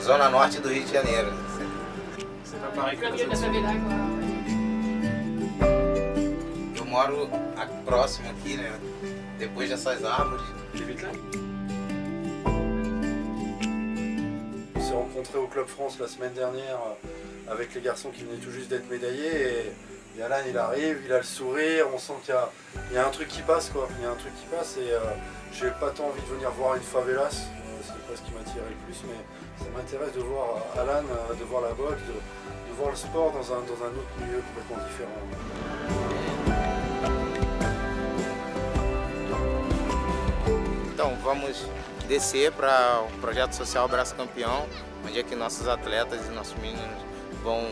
zona norte do Rio de Janeiro. C'est pas pareil que les autres. Eu moro próximo aqui, né? Depois dessas árvores. On s'est rencontrés au Club France la semaine dernière avec les garçons qui venaient tout juste d'être médaillés et Alan il arrive, il a le sourire, on sent qu'il y a un truc qui passe quoi, il y a un truc qui passe et j'ai pas tant envie de venir voir une favelas, c'est pas ce qui m'attirait le plus mais ça m'intéresse de voir Alan, de voir la boxe, de voir le sport dans un autre milieu complètement différent. Então vamos descer para o projeto social Braço Campeão, onde é que nossos atletas e nossos meninos vão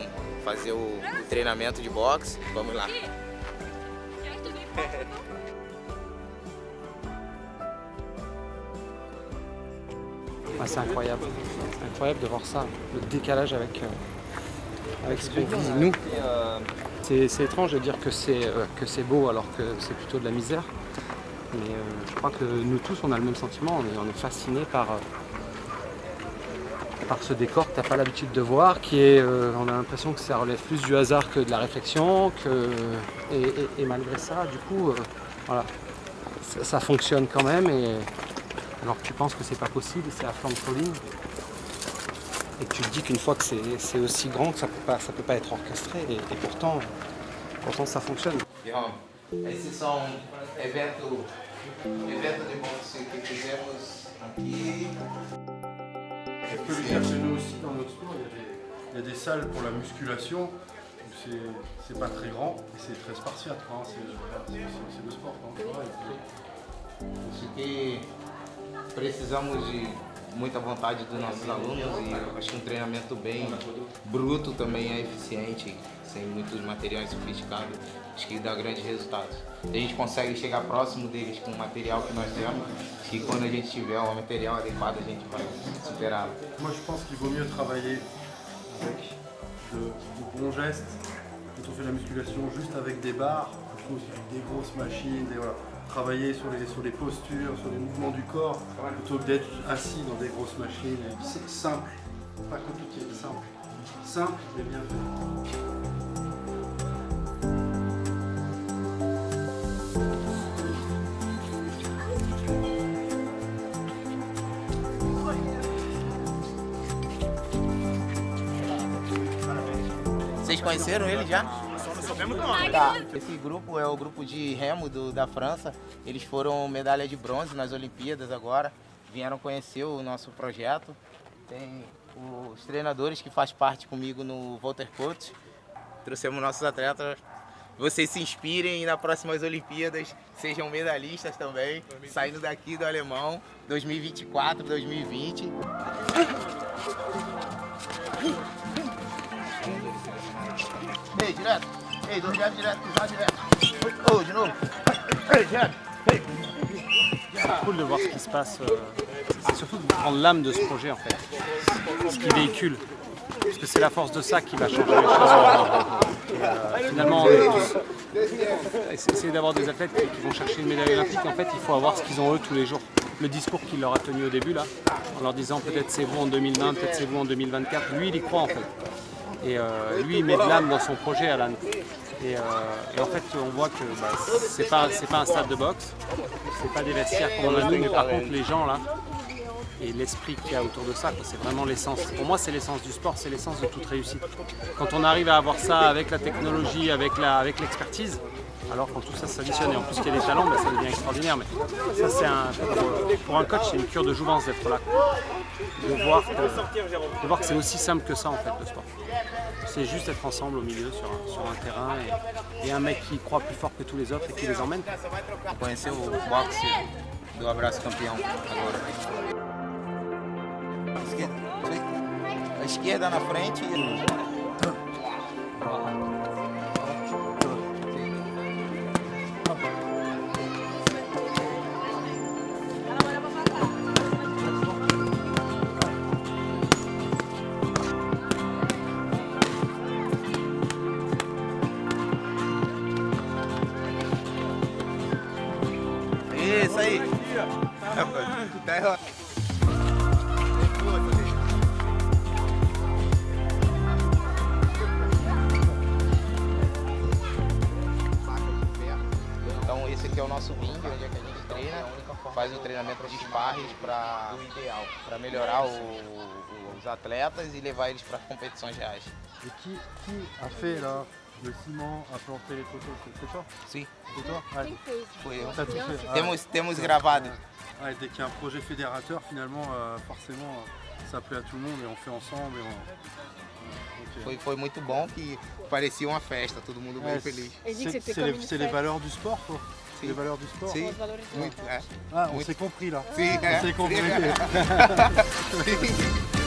fazer o treinamento de boxe. Vamos lá. C'est incroyable de voir ça, le décalage avec ce qu'on vit nous. C'est étrange de dire que c'est beau alors que c'est plutôt de la misère. Mais je crois que nous tous on a le même sentiment, on est fascinés par ce décor que tu n'as pas l'habitude de voir, on a l'impression que ça relève plus du hasard que de la réflexion, et malgré ça, du coup, voilà, ça fonctionne quand même, et alors que tu penses que c'est pas possible, c'est à flanc de colline, et que tu te dis qu'une fois que c'est aussi grand que ça peut pas être orchestré, et pourtant ça fonctionne. Esses são evento de boxe que fizemos aqui. On peut le faire chez nous aussi dans notre sport, il y a des salles pour la musculation, c'est pas très grand et c'est très spartiate, hein. C'est le sport, hein. Isso que precisamos de muita vontade dos nossos alunos e eu acho que um treinamento bem bruto também é eficiente, sem muitos materiais sofisticados, acho que dá grandes resultados. A gente consegue chegar próximo deles com o material que nós temos e quando a gente tiver o material adequado a gente vai superá-lo. Moi je pense qu'il vaut mieux travailler avec de bons gestes quand on fait la musculation juste avec des barres, plutôt des grosses machines, voilà. Travailler sur les postures, sur les mouvements du corps, plutôt que d'être assis dans des grosses machines. C'est simple, pas compliqué, simple. Simple mais bien fait. Vocês conheceram ele já? Tá. Esse grupo é o grupo de remo da França. Eles foram medalha de bronze nas Olimpíadas agora. Vieram conhecer o nosso projeto. Tem os treinadores que fazem parte comigo no Walter Coach. Trouxemos nossos atletas. Vocês se inspirem e nas próximas Olimpíadas sejam medalhistas também. Saindo daqui do Alemão 2024, 2020. Ei, direto. Ei, 2 jabs direto, cruzado direto. Oh, de novo. Ei, jab. Hey. C'est cool de voir ce qui se passe, c'est surtout de prendre l'âme de ce projet en fait, ce qu'il véhicule. Parce que c'est la force de ça qui va changer les choses. Finalement, essayer d'avoir des athlètes qui vont chercher une médaille olympique, en fait, il faut avoir ce qu'ils ont eux tous les jours. Le discours qu'il leur a tenu au début, là, en leur disant peut-être c'est vous en 2020, peut-être c'est vous en 2024, lui il y croit en fait. Et lui il met de l'âme dans son projet, Alan. Et en fait on voit que c'est pas un stade de boxe, c'est pas des vestiaires comme on a nous, mais par contre les gens là, et l'esprit qu'il y a autour de ça, c'est vraiment l'essence. Pour moi c'est l'essence du sport, c'est l'essence de toute réussite. Quand on arrive à avoir ça avec la technologie, avec l'expertise, alors quand tout ça s'additionne et en plus qu'il y a des talents, ça devient extraordinaire. Mais ça c'est pour un coach c'est une cure de jouvence d'être là. De voir que c'est aussi simple que ça en fait le sport. C'est juste être ensemble au milieu sur un terrain et un mec qui croit plus fort que tous les autres et qui les emmène. Conhecer o boxe do Abraço Campeão agora. A esquerda na frente. Isso aí. Tá errado. faz o treinamento de sparring para o ideal, para melhorar os atletas e levar eles para competições reais. Et qui a fait là le ciment, a planté les poteaux? C'est toi? Sim, C'est toi? Ouais. foi eu. T'as tout fait. Ah, Temos gravado. ouais, dès qu'il y a un projet fédérateur, finalement, forcément, ça plaît à tout le monde et on fait ensemble. Et ok. Foi muito bom, que parecia uma festa, todo mundo bem feliz. Elle dit que c'était C'est comme les, une c'est les fête. valeurs du sport, quoi. C'est les valeurs du sport. Sim, Os valores do muito, é. Ah, on s'est compris là. Sim, On s'est compris. Sim.